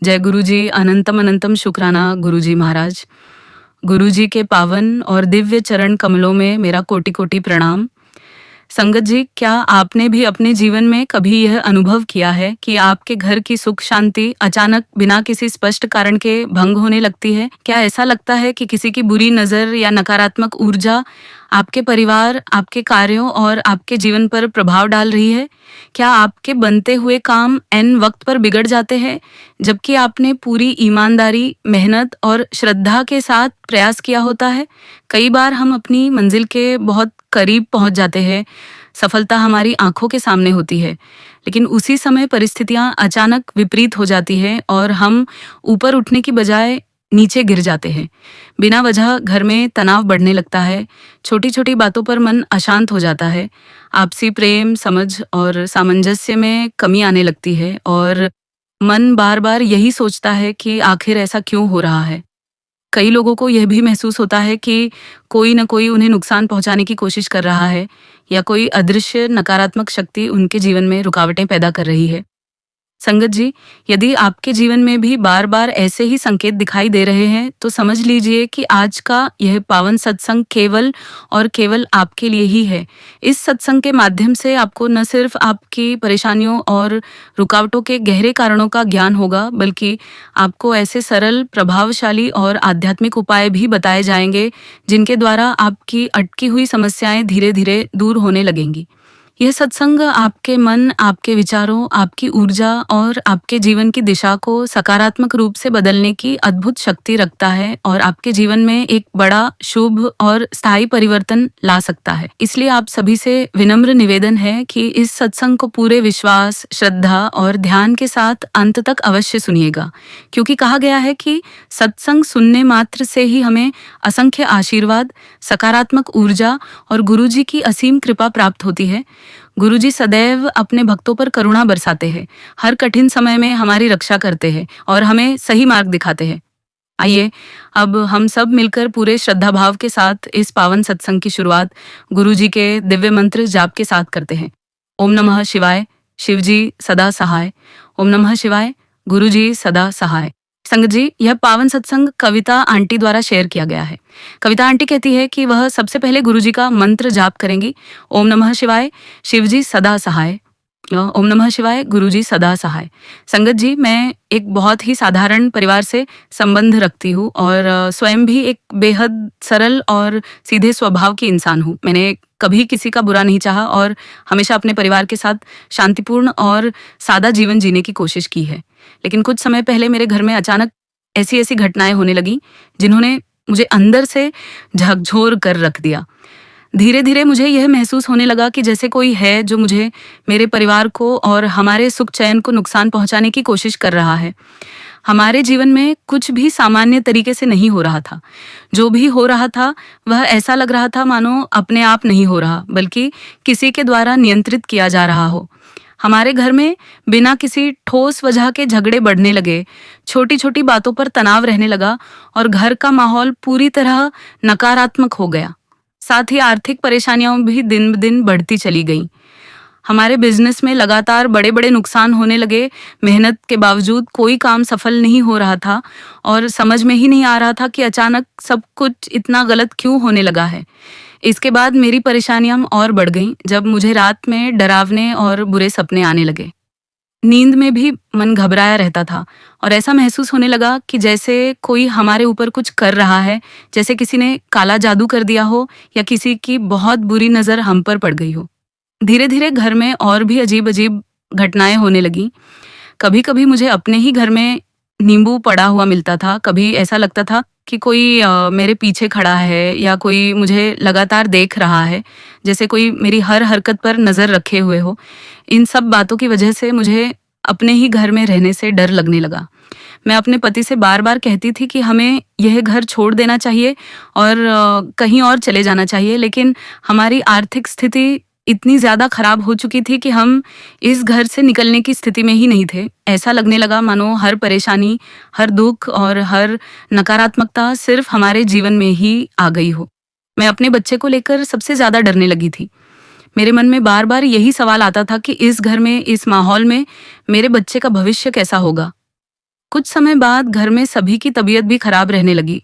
जय गुरु जी, अनंतम अनंतम शुक्राना गुरु जी महाराज। गुरु जी के पावन और दिव्य चरण कमलों में मेरा कोटि कोटि प्रणाम। संगत जी, क्या आपने भी अपने जीवन में कभी यह अनुभव किया है कि आपके घर की सुख शांति अचानक बिना किसी स्पष्ट कारण के भंग होने लगती है? क्या ऐसा लगता है कि किसी की बुरी नजर या नकारात्मक ऊर्जा आपके परिवार, आपके कार्यों और आपके जीवन पर प्रभाव डाल रही है? क्या आपके बनते हुए काम एन वक्त पर बिगड़ जाते हैं, जबकि आपने पूरी ईमानदारी, मेहनत और श्रद्धा के साथ प्रयास किया होता है? कई बार हम अपनी मंजिल के बहुत करीब पहुंच जाते हैं, सफलता हमारी आंखों के सामने होती है, लेकिन उसी समय परिस्थितियां अचानक विपरीत हो जाती हैं और हम ऊपर उठने की बजाय नीचे गिर जाते हैं। बिना वजह घर में तनाव बढ़ने लगता है, छोटी छोटी बातों पर मन अशांत हो जाता है, आपसी प्रेम, समझ और सामंजस्य में कमी आने लगती है और मन बार बार यही सोचता है कि आखिर ऐसा क्यों हो रहा है। कई लोगों को यह भी महसूस होता है कि कोई न कोई उन्हें नुकसान पहुंचाने की कोशिश कर रहा है या कोई अदृश्य नकारात्मक शक्ति उनके जीवन में रुकावटें पैदा कर रही है। संगत जी, यदि आपके जीवन में भी बार बार ऐसे ही संकेत दिखाई दे रहे हैं, तो समझ लीजिए कि आज का यह पावन सत्संग केवल और केवल आपके लिए ही है। इस सत्संग के माध्यम से आपको न सिर्फ आपकी परेशानियों और रुकावटों के गहरे कारणों का ज्ञान होगा, बल्कि आपको ऐसे सरल, प्रभावशाली और आध्यात्मिक उपाय भी बताए जाएंगे जिनके द्वारा आपकी अटकी हुई समस्याएं धीरे धीरे दूर होने लगेंगी। यह सत्संग आपके मन, आपके विचारों, आपकी ऊर्जा और आपके जीवन की दिशा को सकारात्मक रूप से बदलने की अद्भुत शक्ति रखता है और आपके जीवन में एक बड़ा, शुभ और स्थायी परिवर्तन ला सकता है। इसलिए आप सभी से विनम्र निवेदन है कि इस सत्संग को पूरे विश्वास, श्रद्धा और ध्यान के साथ अंत तक अवश्य सुनिएगा, क्योंकि कहा गया है कि सत्संग सुनने मात्र से ही हमें असंख्य आशीर्वाद, सकारात्मक ऊर्जा और गुरु जी की असीम कृपा प्राप्त होती है। गुरु जी सदैव अपने भक्तों पर करुणा बरसाते हैं, हर कठिन समय में हमारी रक्षा करते हैं और हमें सही मार्ग दिखाते हैं। आइए अब हम सब मिलकर पूरे श्रद्धा भाव के साथ इस पावन सत्संग की शुरुआत गुरु जी के दिव्य मंत्र जाप के साथ करते हैं। ओम नमः शिवाय, शिव जी सदा सहाय। ओम नमः शिवाय, गुरु जी सदा सहाय। संगत जी, यह पावन सत्संग कविता आंटी द्वारा शेयर किया गया है। कविता आंटी कहती है कि वह सबसे पहले गुरु जी का मंत्र जाप करेंगी, ओम नमः शिवाय, शिव जी सदा सहाय। ओम नमः शिवाय, गुरु जी सदा सहाय। संगत जी, मैं एक बहुत ही साधारण परिवार से संबंध रखती हूँ और स्वयं भी एक बेहद सरल और सीधे स्वभाव की इंसान हूँ। मैंने कभी किसी का बुरा नहीं चाहा और हमेशा अपने परिवार के साथ शांतिपूर्ण और सादा जीवन जीने की कोशिश की है। लेकिन कुछ समय पहले मेरे घर में अचानक ऐसी ऐसी घटनाएं होने लगी जिन्होंने मुझे अंदर से झकझोर कर रख दिया। धीरे धीरे मुझे यह महसूस होने लगा कि जैसे कोई है जो मुझे, मेरे परिवार को और हमारे सुख चैन को नुकसान पहुंचाने की कोशिश कर रहा है। हमारे जीवन में कुछ भी सामान्य तरीके से नहीं हो रहा था। जो भी हो रहा था वह ऐसा लग रहा था मानो अपने आप नहीं हो रहा, बल्कि किसी के द्वारा नियंत्रित किया जा रहा हो। हमारे घर में बिना किसी ठोस वजह के झगड़े बढ़ने लगे, छोटी छोटी बातों पर तनाव रहने लगा और घर का माहौल पूरी तरह नकारात्मक हो गया। साथ ही आर्थिक परेशानियां भी दिन ब दिन बढ़ती चली गईं। हमारे बिजनेस में लगातार बड़े बड़े नुकसान होने लगे। मेहनत के बावजूद कोई काम सफल नहीं हो रहा था और समझ में ही नहीं आ रहा था कि अचानक सब कुछ इतना गलत क्यों होने लगा है। इसके बाद मेरी परेशानियां और बढ़ गईं जब मुझे रात में डरावने और बुरे सपने आने लगे। नींद में भी मन घबराया रहता था और ऐसा महसूस होने लगा कि जैसे कोई हमारे ऊपर कुछ कर रहा है, जैसे किसी ने काला जादू कर दिया हो या किसी की बहुत बुरी नजर हम पर पड़ गई हो। धीरे धीरे घर में और भी अजीब अजीब घटनाएं होने लगी। कभी कभी मुझे अपने ही घर में नींबू पड़ा हुआ मिलता था। कभी ऐसा लगता था कि कोई मेरे पीछे खड़ा है या कोई मुझे लगातार देख रहा है, जैसे कोई मेरी हर हरकत पर नजर रखे हुए हो। इन सब बातों की वजह से मुझे अपने ही घर में रहने से डर लगने लगा। मैं अपने पति से बार बार कहती थी कि हमें यह घर छोड़ देना चाहिए और कहीं और चले जाना चाहिए, लेकिन हमारी आर्थिक स्थिति इतनी ज्यादा खराब हो चुकी थी कि हम इस घर से निकलने की स्थिति में ही नहीं थे। ऐसा लगने लगा मानो हर परेशानी, हर दुख और हर नकारात्मकता सिर्फ हमारे जीवन में ही आ गई हो। मैं अपने बच्चे को लेकर सबसे ज्यादा डरने लगी थी। मेरे मन में बार बार यही सवाल आता था कि इस घर में, इस माहौल में मेरे बच्चे का भविष्य कैसा होगा। कुछ समय बाद घर में सभी की तबीयत भी खराब रहने लगी।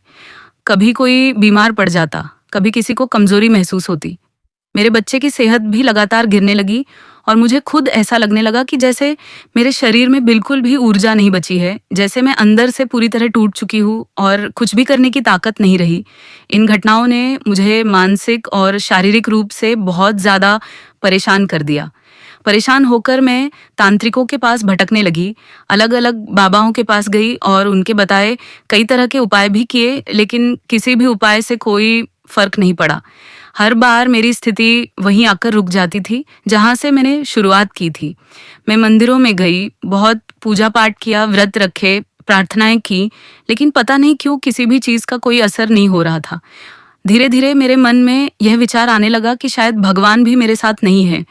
कभी कोई बीमार पड़ जाता, कभी किसी को कमजोरी महसूस होती। मेरे बच्चे की सेहत भी लगातार गिरने लगी और मुझे खुद ऐसा लगने लगा कि जैसे मेरे शरीर में बिल्कुल भी ऊर्जा नहीं बची है, जैसे मैं अंदर से पूरी तरह टूट चुकी हूँ और कुछ भी करने की ताकत नहीं रही। इन घटनाओं ने मुझे मानसिक और शारीरिक रूप से बहुत ज़्यादा परेशान कर दिया। परेशान होकर मैं तांत्रिकों के पास भटकने लगी, अलग अलग बाबाओं के पास गई और उनके बताए कई तरह के उपाय भी किए, लेकिन किसी भी उपाय से कोई फर्क नहीं पड़ा। हर बार मेरी स्थिति वहीं आकर रुक जाती थी जहां से मैंने शुरुआत की थी। मैं मंदिरों में गई, बहुत पूजा पाठ किया, व्रत रखे, प्रार्थनाएं की, लेकिन पता नहीं क्यों किसी भी चीज का कोई असर नहीं हो रहा था। धीरे धीरे मेरे मन में यह विचार आने लगा कि शायद भगवान भी मेरे साथ नहीं है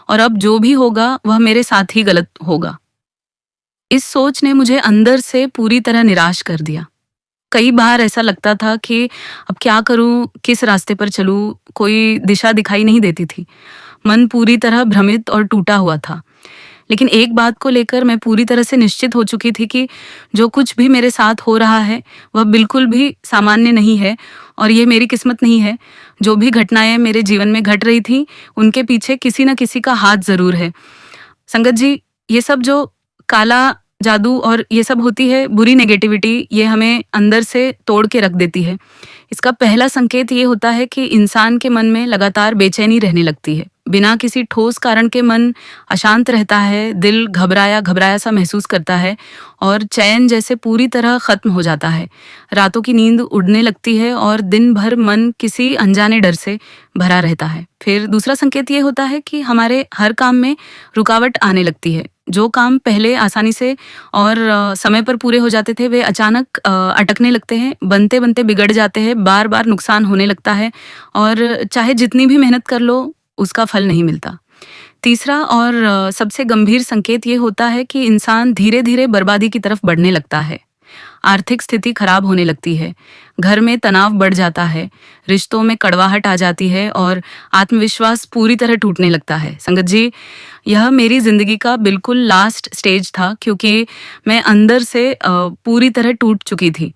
और अब जो भी होगा वह मेरे साथ ही गलत होगा। इस सोच ने मुझे अंदर से पूरी तरह निराश कर दिया। कई बार ऐसा लगता था कि अब क्या करूं, किस रास्ते पर चलूं, कोई दिशा दिखाई नहीं देती थी। मन पूरी तरह भ्रमित और टूटा हुआ था। लेकिन एक बात को लेकर मैं पूरी तरह से निश्चित हो चुकी थी कि जो कुछ भी मेरे साथ हो रहा है वह बिल्कुल भी सामान्य नहीं है और ये मेरी किस्मत नहीं है। जो भी घटनाएं मेरे जीवन में घट रही थी उनके पीछे किसी न किसी का हाथ जरूर है। संगत जी, ये सब जो काला जादू और ये सब होती है, बुरी नेगेटिविटी, ये हमें अंदर से तोड़ के रख देती है। इसका पहला संकेत ये होता है कि इंसान के मन में लगातार बेचैनी रहने लगती है। बिना किसी ठोस कारण के मन अशांत रहता है, दिल घबराया घबराया सा महसूस करता है और चैन जैसे पूरी तरह खत्म हो जाता है। रातों की नींद उड़ने लगती है और दिन भर मन किसी अनजाने डर से भरा रहता है। फिर दूसरा संकेत ये होता है कि हमारे हर काम में रुकावट आने लगती है। जो काम पहले आसानी से और समय पर पूरे हो जाते थे वे अचानक अटकने लगते हैं, बनते बनते बिगड़ जाते हैं, बार बार नुकसान होने लगता है और चाहे जितनी भी मेहनत कर लो उसका फल नहीं मिलता। तीसरा और सबसे गंभीर संकेत ये होता है कि इंसान धीरे धीरे बर्बादी की तरफ बढ़ने लगता है। आर्थिक स्थिति खराब होने लगती है, घर में तनाव बढ़ जाता है, रिश्तों में कड़वाहट आ जाती है और आत्मविश्वास पूरी तरह टूटने लगता है। संगत जी, यह मेरी जिंदगी का बिल्कुल लास्ट स्टेज था क्योंकि मैं अंदर से पूरी तरह टूट चुकी थी।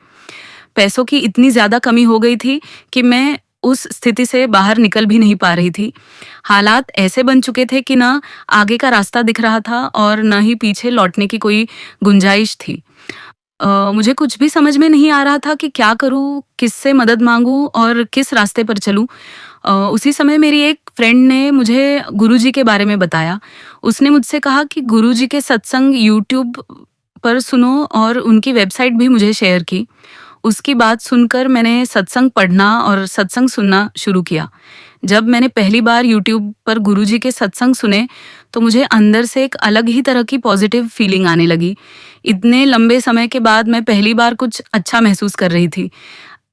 पैसों की इतनी ज्यादा कमी हो गई थी कि मैं उस स्थिति से बाहर निकल भी नहीं पा रही थी। हालात ऐसे बन चुके थे कि ना आगे का रास्ता दिख रहा था और न ही पीछे लौटने की कोई गुंजाइश थी। मुझे कुछ भी समझ में नहीं आ रहा था कि क्या करूं, किससे मदद मांगूं और किस रास्ते पर चलूं। उसी समय मेरी एक फ्रेंड ने मुझे गुरुजी के बारे में बताया। उसने मुझसे कहा कि गुरुजी के सत्संग यूट्यूब पर सुनो और उनकी वेबसाइट भी मुझे शेयर की। उसकी बात सुनकर मैंने सत्संग पढ़ना और सत्संग सुनना शुरू किया। जब मैंने पहली बार यूट्यूब पर गुरुजी के सत्संग सुने तो मुझे अंदर से एक अलग ही तरह की पॉजिटिव फीलिंग आने लगी। इतने लंबे समय के बाद मैं पहली बार कुछ अच्छा महसूस कर रही थी।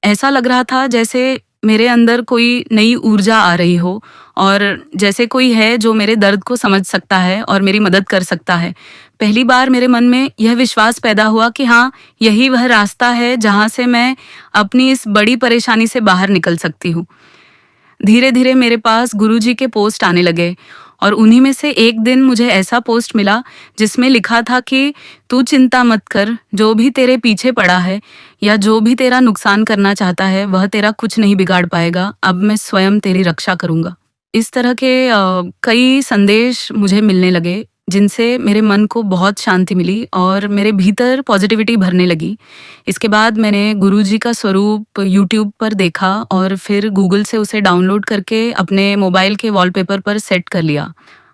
ऐसा लग रहा था जैसे मेरे अंदर कोई नई ऊर्जा आ रही हो और जैसे कोई है जो मेरे दर्द को समझ सकता है और मेरी मदद कर सकता है। पहली बार मेरे मन में यह विश्वास पैदा हुआ कि हाँ, यही वह रास्ता है जहाँ से मैं अपनी इस बड़ी परेशानी से बाहर निकल सकती हूँ। धीरे धीरे मेरे पास गुरुजी के पोस्ट आने लगे और उन्हीं में से एक दिन मुझे ऐसा पोस्ट मिला जिसमें लिखा था कि तू चिंता मत कर, जो भी तेरे पीछे पड़ा है या जो भी तेरा नुकसान करना चाहता है वह तेरा कुछ नहीं बिगाड़ पाएगा। अब मैं स्वयं तेरी रक्षा करूंगा। इस तरह के कई संदेश मुझे मिलने लगे जिनसे मेरे मन को बहुत शांति मिली और मेरे भीतर पॉजिटिविटी भरने लगी। इसके बाद मैंने गुरुजी का स्वरूप यूट्यूब पर देखा और फिर गूगल से उसे डाउनलोड करके अपने मोबाइल के वॉलपेपर पर सेट कर लिया।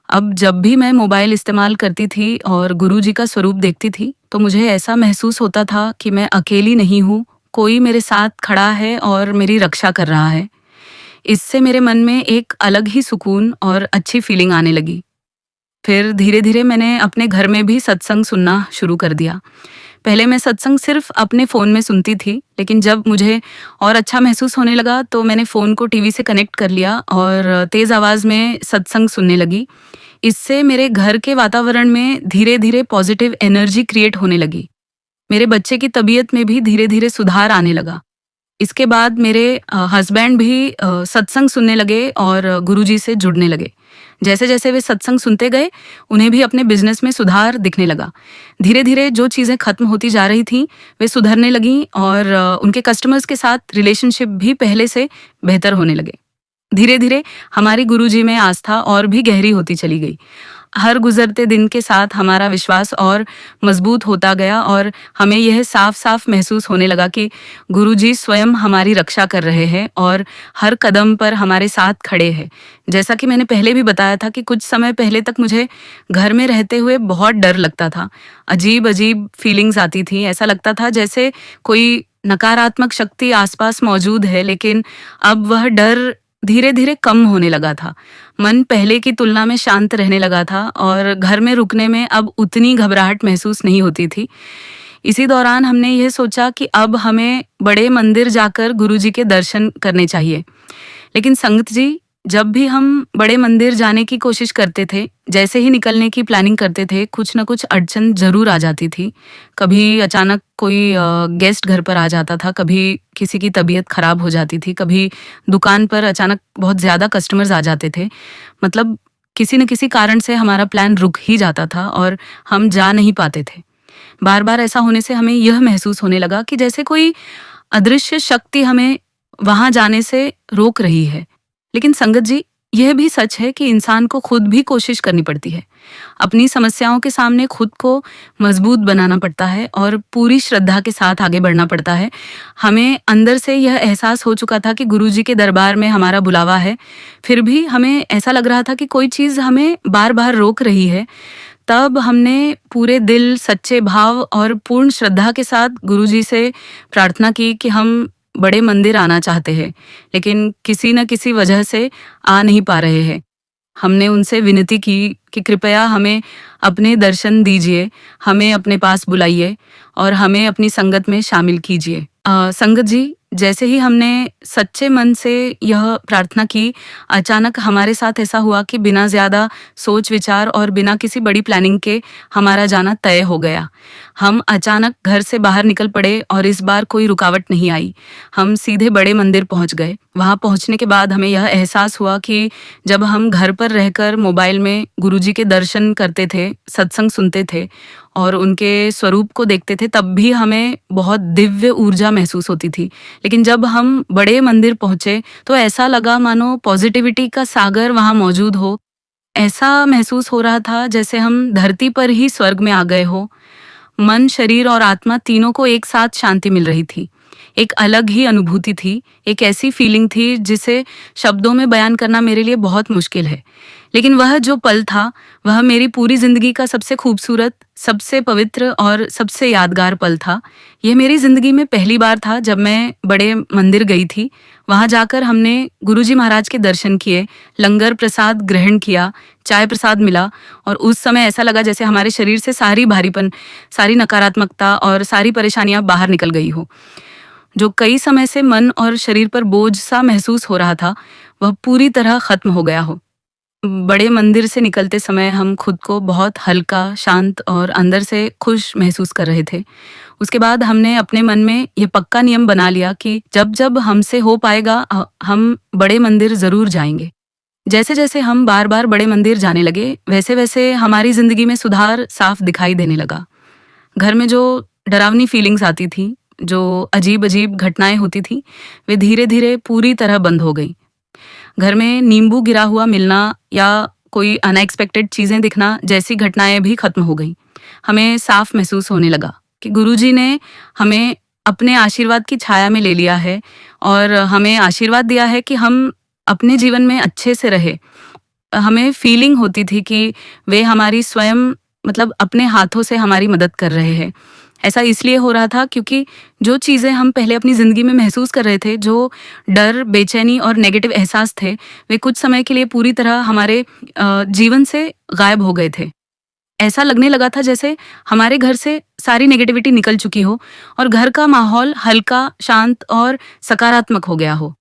अब जब भी मैं मोबाइल इस्तेमाल करती थी और गुरुजी का स्वरूप देखती थी तो मुझे ऐसा महसूस होता था कि मैं अकेली नहीं हूँ, कोई मेरे साथ खड़ा है और मेरी रक्षा कर रहा है। इससे मेरे मन में एक अलग ही सुकून और अच्छी फीलिंग आने लगी। फिर धीरे धीरे मैंने अपने घर में भी सत्संग सुनना शुरू कर दिया। पहले मैं सत्संग सिर्फ अपने फ़ोन में सुनती थी, लेकिन जब मुझे और अच्छा महसूस होने लगा तो मैंने फ़ोन को टीवी से कनेक्ट कर लिया और तेज़ आवाज़ में सत्संग सुनने लगी। इससे मेरे घर के वातावरण में धीरे धीरे पॉजिटिव एनर्जी क्रिएट होने लगी। मेरे बच्चे की तबीयत में भी धीरे धीरे सुधार आने लगा। इसके बाद मेरे हस्बैंड भी सत्संग सुनने लगे और गुरुजी से जुड़ने लगे। जैसे जैसे वे सत्संग सुनते गए, उन्हें भी अपने बिजनेस में सुधार दिखने लगा। धीरे धीरे जो चीज़ें खत्म होती जा रही थीं, वे सुधरने लगीं और उनके कस्टमर्स के साथ रिलेशनशिप भी पहले से बेहतर होने लगे। धीरे धीरे हमारी गुरुजी में आस्था और भी गहरी होती चली गई। हर गुजरते दिन के साथ हमारा विश्वास और मजबूत होता गया और हमें यह साफ साफ महसूस होने लगा कि गुरुजी स्वयं हमारी रक्षा कर रहे हैं और हर कदम पर हमारे साथ खड़े हैं। जैसा कि मैंने पहले भी बताया था कि कुछ समय पहले तक मुझे घर में रहते हुए बहुत डर लगता था। अजीब अजीब फीलिंग्स आती थी। ऐसा लगता था जैसे कोई नकारात्मक शक्ति आसपास मौजूद है, लेकिन अब वह डर धीरे धीरे कम होने लगा था। मन पहले की तुलना में शांत रहने लगा था और घर में रुकने में अब उतनी घबराहट महसूस नहीं होती थी। इसी दौरान हमने यह सोचा कि अब हमें बड़े मंदिर जाकर गुरुजी के दर्शन करने चाहिए। लेकिन संगत जी, जब भी हम बड़े मंदिर जाने की कोशिश करते थे, जैसे ही निकलने की प्लानिंग करते थे, कुछ न कुछ अड़चन जरूर आ जाती थी। कभी अचानक कोई गेस्ट घर पर आ जाता था, कभी किसी की तबीयत खराब हो जाती थी, कभी दुकान पर अचानक बहुत ज़्यादा कस्टमर्स आ जाते थे। मतलब किसी न किसी कारण से हमारा प्लान रुक ही जाता था और हम जा नहीं पाते थे। बार बार ऐसा होने से हमें यह महसूस होने लगा कि जैसे कोई अदृश्य शक्ति हमें वहां जाने से रोक रही है। लेकिन संगत जी, यह भी सच है कि इंसान को खुद भी कोशिश करनी पड़ती है। अपनी समस्याओं के सामने खुद को मजबूत बनाना पड़ता है और पूरी श्रद्धा के साथ आगे बढ़ना पड़ता है। हमें अंदर से यह एहसास हो चुका था कि गुरुजी के दरबार में हमारा बुलावा है, फिर भी हमें ऐसा लग रहा था कि कोई चीज़ हमें बार बार रोक रही है। तब हमने पूरे दिल, सच्चे भाव और पूर्ण श्रद्धा के साथ गुरुजी से प्रार्थना की कि हम बड़े मंदिर आना चाहते हैं, लेकिन किसी न किसी वजह से आ नहीं पा रहे हैं। हमने उनसे विनती की कि कृपया हमें अपने दर्शन दीजिए, हमें अपने पास बुलाइए और हमें अपनी संगत में शामिल कीजिए। संगत जी, जैसे ही हमने सच्चे मन से यह प्रार्थना की, अचानक हमारे साथ ऐसा हुआ कि बिना ज़्यादा सोच विचार और बिना किसी बड़ी प्लानिंग के हमारा जाना तय हो गया। हम अचानक घर से बाहर निकल पड़े और इस बार कोई रुकावट नहीं आई। हम सीधे बड़े मंदिर पहुंच गए। वहां पहुंचने के बाद हमें यह एहसास हुआ कि जब हम घर पर रहकर मोबाइल में गुरुजी के दर्शन करते थे, सत्संग सुनते थे और उनके स्वरूप को देखते थे, तब भी हमें बहुत दिव्य ऊर्जा महसूस होती थी। लेकिन जब हम बड़े मंदिर पहुंचे तो ऐसा लगा मानो पॉजिटिविटी का सागर वहां मौजूद हो। ऐसा महसूस हो रहा था जैसे हम धरती पर ही स्वर्ग में आ गए हो। मन, शरीर और आत्मा तीनों को एक साथ शांति मिल रही थी। एक अलग ही अनुभूति थी, एक ऐसी फीलिंग थी जिसे शब्दों में बयान करना मेरे लिए बहुत मुश्किल है। लेकिन वह जो पल था, वह मेरी पूरी जिंदगी का सबसे खूबसूरत, सबसे पवित्र और सबसे यादगार पल था। यह मेरी जिंदगी में पहली बार था जब मैं बड़े मंदिर गई थी। वहां जाकर हमने गुरुजी महाराज के दर्शन किए, लंगर प्रसाद ग्रहण किया, चाय प्रसाद मिला और उस समय ऐसा लगा जैसे हमारे शरीर से सारी भारीपन, सारी नकारात्मकता और सारी परेशानियां बाहर निकल गई हो। जो कई समय से मन और शरीर पर बोझ सा महसूस हो रहा था, वह पूरी तरह खत्म हो गया हो। बड़े मंदिर से निकलते समय हम खुद को बहुत हल्का, शांत और अंदर से खुश महसूस कर रहे थे। उसके बाद हमने अपने मन में ये पक्का नियम बना लिया कि जब जब हमसे हो पाएगा हम बड़े मंदिर जरूर जाएंगे। जैसे जैसे हम बार बार बड़े मंदिर जाने लगे, वैसे वैसे हमारी जिंदगी में सुधार साफ दिखाई देने लगा। घर में जो डरावनी फीलिंग्स आती थी, जो अजीब अजीब घटनाएं होती थी, वे धीरे धीरे पूरी तरह बंद हो गई। घर में नींबू गिरा हुआ मिलना या कोई अनएक्सपेक्टेड चीजें दिखना जैसी घटनाएं भी खत्म हो गई। हमें साफ महसूस होने लगा कि गुरुजी ने हमें अपने आशीर्वाद की छाया में ले लिया है और हमें आशीर्वाद दिया है कि हम अपने जीवन में अच्छे से रहे। हमें फीलिंग होती थी कि वे हमारी स्वयं अपने हाथों से हमारी मदद कर रहे हैं। ऐसा इसलिए हो रहा था क्योंकि जो चीज़ें हम पहले अपनी ज़िंदगी में महसूस कर रहे थे, जो डर, बेचैनी और नेगेटिव एहसास थे, वे कुछ समय के लिए पूरी तरह हमारे जीवन से गायब हो गए थे। ऐसा लगने लगा था जैसे हमारे घर से सारी नेगेटिविटी निकल चुकी हो और घर का माहौल हल्का, शांत और सकारात्मक हो गया हो।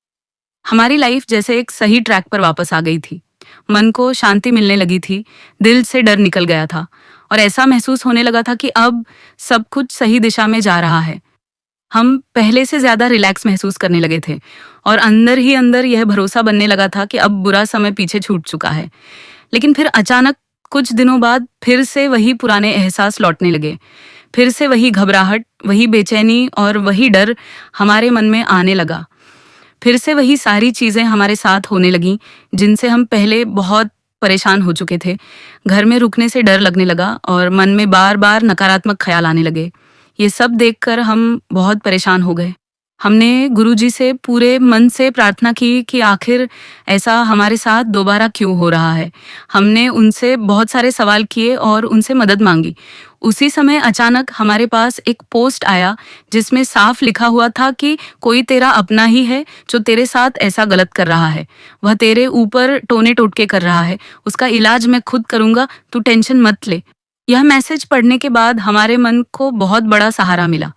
हमारी लाइफ जैसे एक सही ट्रैक पर वापस आ गई थी। मन को शांति मिलने लगी थी, दिल से डर निकल गया था और ऐसा महसूस होने लगा था कि अब सब कुछ सही दिशा में जा रहा है। हम पहले से ज्यादा रिलैक्स महसूस करने लगे थे और अंदर ही अंदर यह भरोसा बनने लगा था कि अब बुरा समय पीछे छूट चुका है। लेकिन फिर अचानक कुछ दिनों बाद फिर से वही पुराने एहसास लौटने लगे। फिर से वही घबराहट, वही बेचैनी और वही डर हमारे मन में आने लगा। फिर से वही सारी चीज़ें हमारे साथ होने लगीं, जिनसे हम पहले बहुत परेशान हो चुके थे। घर में रुकने से डर लगने लगा और मन में बार-बार नकारात्मक ख़्याल आने लगे। ये सब देखकर हम बहुत परेशान हो गए। हमने गुरुजी से पूरे मन से प्रार्थना की कि आखिर ऐसा हमारे साथ दोबारा क्यों हो रहा है। हमने उनसे बहुत सारे सवाल किए और उनसे मदद मांगी। उसी समय अचानक हमारे पास एक पोस्ट आया जिसमें साफ लिखा हुआ था कि कोई तेरा अपना ही है जो तेरे साथ ऐसा गलत कर रहा है। वह तेरे ऊपर टोने टोटके कर रहा है। उसका इलाज मैं खुद करूंगा, तू टेंशन मत ले। यह मैसेज पढ़ने के बाद हमारे मन को बहुत बड़ा सहारा मिला।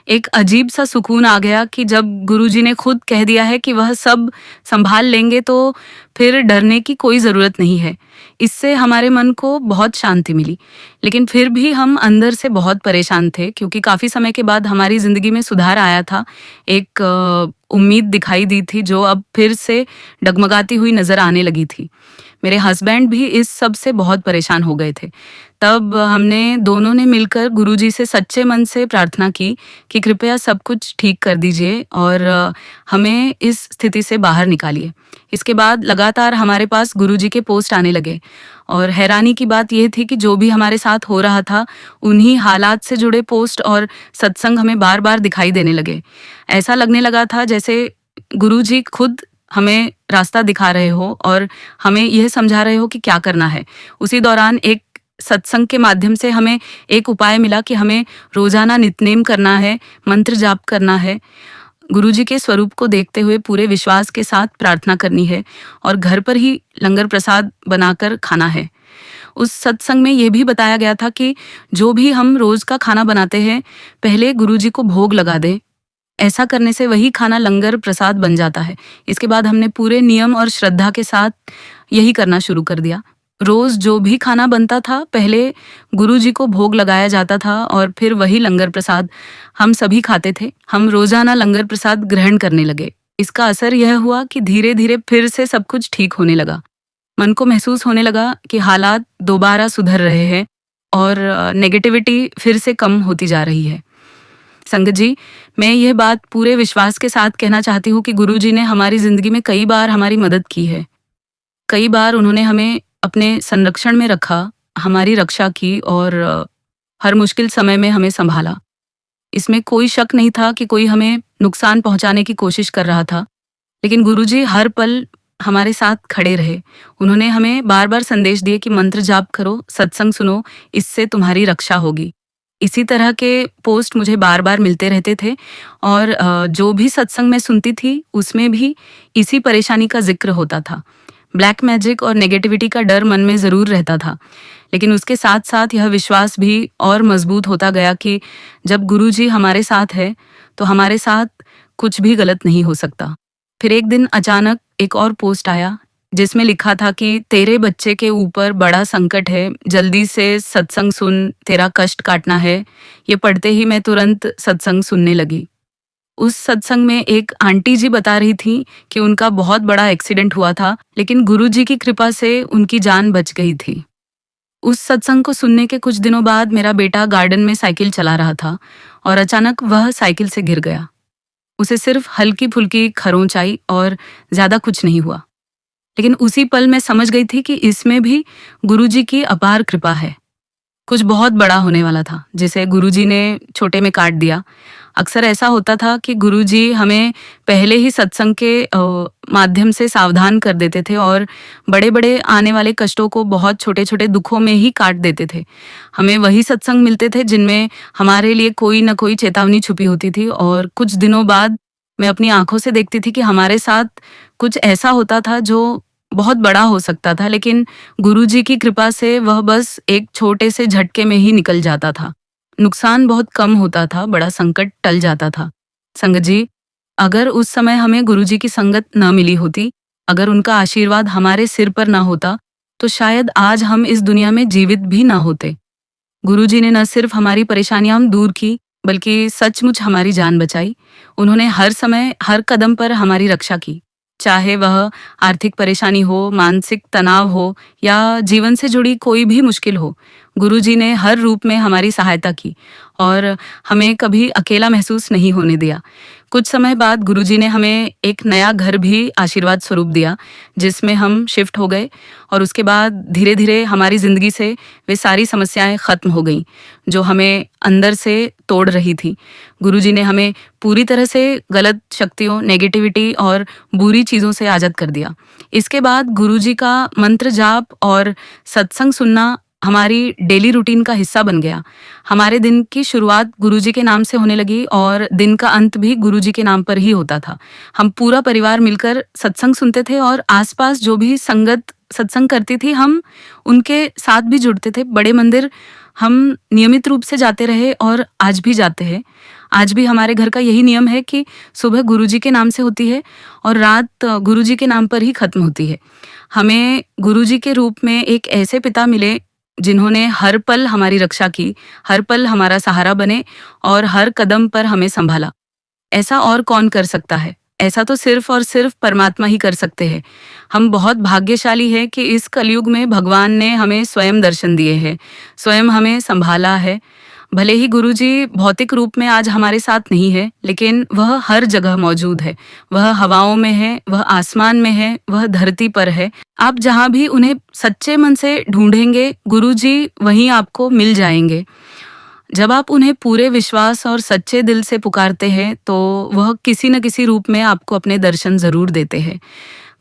एक अजीब सा सुकून आ गया कि जब गुरुजी ने खुद कह दिया है कि वह सब संभाल लेंगे, तो फिर डरने की कोई ज़रूरत नहीं है। इससे हमारे मन को बहुत शांति मिली। लेकिन फिर भी हम अंदर से बहुत परेशान थे, क्योंकि काफ़ी समय के बाद हमारी ज़िंदगी में सुधार आया था। एक उम्मीद दिखाई दी थी जो अब फिर से डगमगाती हुई नज़र आने लगी थी। मेरे हस्बैंड भी इस सब से बहुत परेशान हो गए थे। तब हमने दोनों ने मिलकर गुरुजी से सच्चे मन से प्रार्थना की कि कृपया सब कुछ ठीक कर दीजिए और हमें इस स्थिति से बाहर निकालिए। इसके बाद लगातार हमारे पास गुरुजी के पोस्ट आने लगे और हैरानी की बात यह थी कि जो भी हमारे साथ हो रहा था, उन्हीं हालात से जुड़े पोस्ट और सत्संग हमें बार-बार दिखाई देने लगे। ऐसा लगने लगा था जैसे गुरुजी खुद हमें रास्ता दिखा रहे हो और हमें यह समझा रहे हो कि क्या करना है। उसी दौरान एक सत्संग के माध्यम से हमें एक उपाय मिला कि हमें रोजाना नित्यनेम करना है, मंत्र जाप करना है, गुरुजी के स्वरूप को देखते हुए पूरे विश्वास के साथ प्रार्थना करनी है और घर पर ही लंगर प्रसाद बनाकर खाना है। उस सत्संग में यह भी बताया गया था कि जो भी हम रोज का खाना बनाते हैं, पहले गुरुजी को भोग लगा दें। ऐसा करने से वही खाना लंगर प्रसाद बन जाता है। इसके बाद हमने पूरे नियम और श्रद्धा के साथ यही करना शुरू कर दिया। रोज जो भी खाना बनता था, पहले गुरुजी को भोग लगाया जाता था और फिर वही लंगर प्रसाद हम सभी खाते थे। हम रोजाना लंगर प्रसाद ग्रहण करने लगे। इसका असर यह हुआ कि धीरे धीरे फिर से सब कुछ ठीक होने लगा। मन को महसूस होने लगा कि हालात दोबारा सुधर रहे हैं और नेगेटिविटी फिर से कम होती जा रही है। संगत जी, मैं यह बात पूरे विश्वास के साथ कहना चाहती हूँ कि गुरुजी ने हमारी जिंदगी में कई बार हमारी मदद की है। कई बार उन्होंने हमें अपने संरक्षण में रखा, हमारी रक्षा की और हर मुश्किल समय में हमें संभाला। इसमें कोई शक नहीं था कि कोई हमें नुकसान पहुंचाने की कोशिश कर रहा था, लेकिन गुरुजी हर पल हमारे साथ खड़े रहे। उन्होंने हमें बार बार संदेश दिए कि मंत्र जाप करो, सत्संग सुनो, इससे तुम्हारी रक्षा होगी। इसी तरह के पोस्ट मुझे बार बार मिलते रहते थे और जो भी सत्संग मैं सुनती थी, उसमें भी इसी परेशानी का जिक्र होता था। ब्लैक मैजिक और नेगेटिविटी का डर मन में ज़रूर रहता था, लेकिन उसके साथ साथ यह विश्वास भी और मजबूत होता गया कि जब गुरुजी हमारे साथ है, तो हमारे साथ कुछ भी गलत नहीं हो सकता। फिर एक दिन अचानक एक और पोस्ट आया जिसमें लिखा था कि तेरे बच्चे के ऊपर बड़ा संकट है, जल्दी से सत्संग सुन, तेरा कष्ट काटना है। ये पढ़ते ही मैं तुरंत सत्संग सुनने लगी। उस सत्संग में एक आंटी जी बता रही थी कि उनका बहुत बड़ा एक्सीडेंट हुआ था, लेकिन गुरुजी की कृपा से उनकी जान बच गई थी। उस सत्संग को सुनने के कुछ दिनों बाद मेरा बेटा गार्डन में साइकिल चला रहा था और अचानक वह साइकिल से गिर गया। उसे सिर्फ हल्की फुल्की खरोंच आई और ज्यादा कुछ नहीं हुआ, लेकिन उसी पल मैं समझ गई थी कि इसमें भी गुरुजी की अपार कृपा है। कुछ बहुत बड़ा होने वाला था, जिसे गुरुजी ने छोटे में काट दिया। अक्सर ऐसा होता था कि गुरुजी हमें पहले ही सत्संग के माध्यम से सावधान कर देते थे और बड़े बड़े आने वाले कष्टों को बहुत छोटे छोटे दुखों में ही काट देते थे। हमें वही सत्संग मिलते थे जिनमें हमारे लिए कोई न कोई चेतावनी छुपी होती थी और कुछ दिनों बाद मैं अपनी आंखों से देखती थी कि हमारे साथ कुछ ऐसा होता था जो बहुत बड़ा हो सकता था, लेकिन गुरुजी की कृपा से वह बस एक छोटे से झटके में ही निकल जाता था। नुकसान बहुत कम होता था, बड़ा संकट टल जाता था। संगत जी, अगर उस समय हमें गुरुजी की संगत न मिली होती, अगर उनका आशीर्वाद हमारे सिर पर न होता, तो शायद आज हम इस दुनिया में जीवित भी न होते। गुरुजी ने न सिर्फ हमारी परेशानियां दूर की, बल्कि सचमुच हमारी जान बचाई। उन्होंने हर समय हर कदम पर हमारी रक्षा की। चाहे वह आर्थिक परेशानी हो, मानसिक तनाव हो या जीवन से जुड़ी कोई भी मुश्किल हो, गुरुजी ने हर रूप में हमारी सहायता की और हमें कभी अकेला महसूस नहीं होने दिया। कुछ समय बाद गुरुजी ने हमें एक नया घर भी आशीर्वाद स्वरूप दिया, जिसमें हम शिफ्ट हो गए और उसके बाद धीरे-धीरे हमारी ज़िंदगी से वे सारी समस्याएं ख़त्म हो गईं, जो हमें अंदर से तोड़ रही थी। गुरुजी ने हमें पूरी तरह से गलत शक्तियों, नेगेटिविटी और बुरी चीज़ों से आज़ाद कर दिया। इसके बाद गुरुजी का मंत्र जाप और सत्संग सुनना हमारी डेली रूटीन का हिस्सा बन गया। हमारे दिन की शुरुआत गुरुजी के नाम से होने लगी और दिन का अंत भी गुरुजी के नाम पर ही होता था। हम पूरा परिवार मिलकर सत्संग सुनते थे और आसपास जो भी संगत सत्संग करती थी, हम उनके साथ भी जुड़ते थे। बड़े मंदिर हम नियमित रूप से जाते रहे और आज भी जाते हैं। आज भी हमारे घर का यही नियम है कि सुबह गुरुजी के नाम से होती है और रात गुरुजी के नाम पर ही खत्म होती है। हमें गुरुजी के रूप में एक ऐसे पिता मिले जिन्होंने हर पल हमारी रक्षा की, हर पल हमारा सहारा बने और हर कदम पर हमें संभाला। ऐसा और कौन कर सकता है? ऐसा तो सिर्फ और सिर्फ परमात्मा ही कर सकते हैं। हम बहुत भाग्यशाली हैं कि इस कलयुग में भगवान ने हमें स्वयं दर्शन दिए हैं, स्वयं हमें संभाला है। भले ही गुरुजी भौतिक रूप में आज हमारे साथ नहीं है, लेकिन वह हर जगह मौजूद है। वह हवाओं में है, वह आसमान में है, वह धरती पर है। आप जहाँ भी उन्हें सच्चे मन से ढूंढेंगे, गुरुजी वहीं आपको मिल जाएंगे। जब आप उन्हें पूरे विश्वास और सच्चे दिल से पुकारते हैं, तो वह किसी न किसी रूप में आपको अपने दर्शन जरूर देते हैं।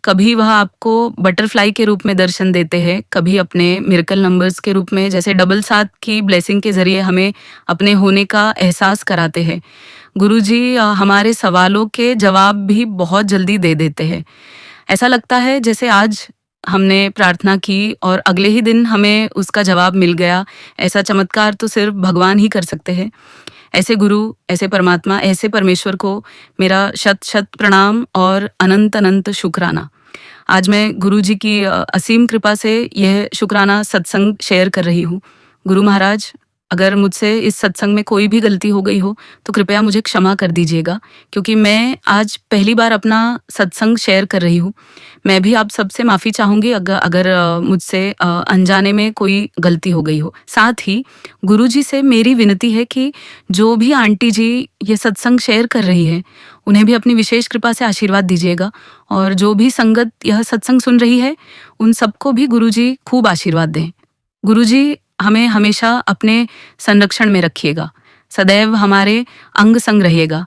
कभी वह आपको बटरफ्लाई के रूप में दर्शन देते हैं, कभी अपने मिरेकल नंबर्स के रूप में, जैसे डबल 7 की ब्लेसिंग के जरिए हमें अपने होने का एहसास कराते हैं। गुरुजी हमारे सवालों के जवाब भी बहुत जल्दी दे देते हैं। ऐसा लगता है जैसे आज हमने प्रार्थना की और अगले ही दिन हमें उसका जवाब मिल गया। ऐसा चमत्कार तो सिर्फ भगवान ही कर सकते हैं। ऐसे गुरु, ऐसे परमात्मा, ऐसे परमेश्वर को मेरा शत शत प्रणाम और अनंत अनंत शुक्राना। आज मैं गुरुजी की असीम कृपा से यह शुक्राना सत्संग शेयर कर रही हूँ। गुरु महाराज, अगर मुझसे इस सत्संग में कोई भी गलती हो गई हो तो कृपया मुझे क्षमा कर दीजिएगा, क्योंकि मैं आज पहली बार अपना सत्संग शेयर कर रही हूँ। मैं भी आप सबसे माफ़ी चाहूँगी अगर मुझसे अनजाने में कोई गलती हो गई हो। साथ ही गुरुजी से मेरी विनती है कि जो भी आंटी जी ये सत्संग शेयर कर रही है, उन्हें भी अपनी विशेष कृपा से आशीर्वाद दीजिएगा और जो भी संगत यह सत्संग सुन रही है, उन सबको भी गुरुजी खूब आशीर्वाद दें। गुरुजी हमें हमेशा अपने संरक्षण में रखिएगा, सदैव हमारे अंग संग रहिएगा।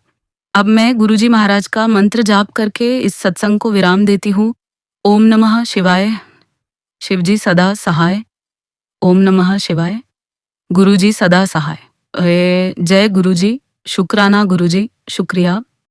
अब मैं गुरुजी महाराज का मंत्र जाप करके इस सत्संग को विराम देती हूँ। ओम नमः शिवाय। शिवजी सदा सहाय। ओम नमः शिवाय। गुरुजी सदा सहाय। जय गुरुजी। शुक्राना गुरुजी, शुक्रिया।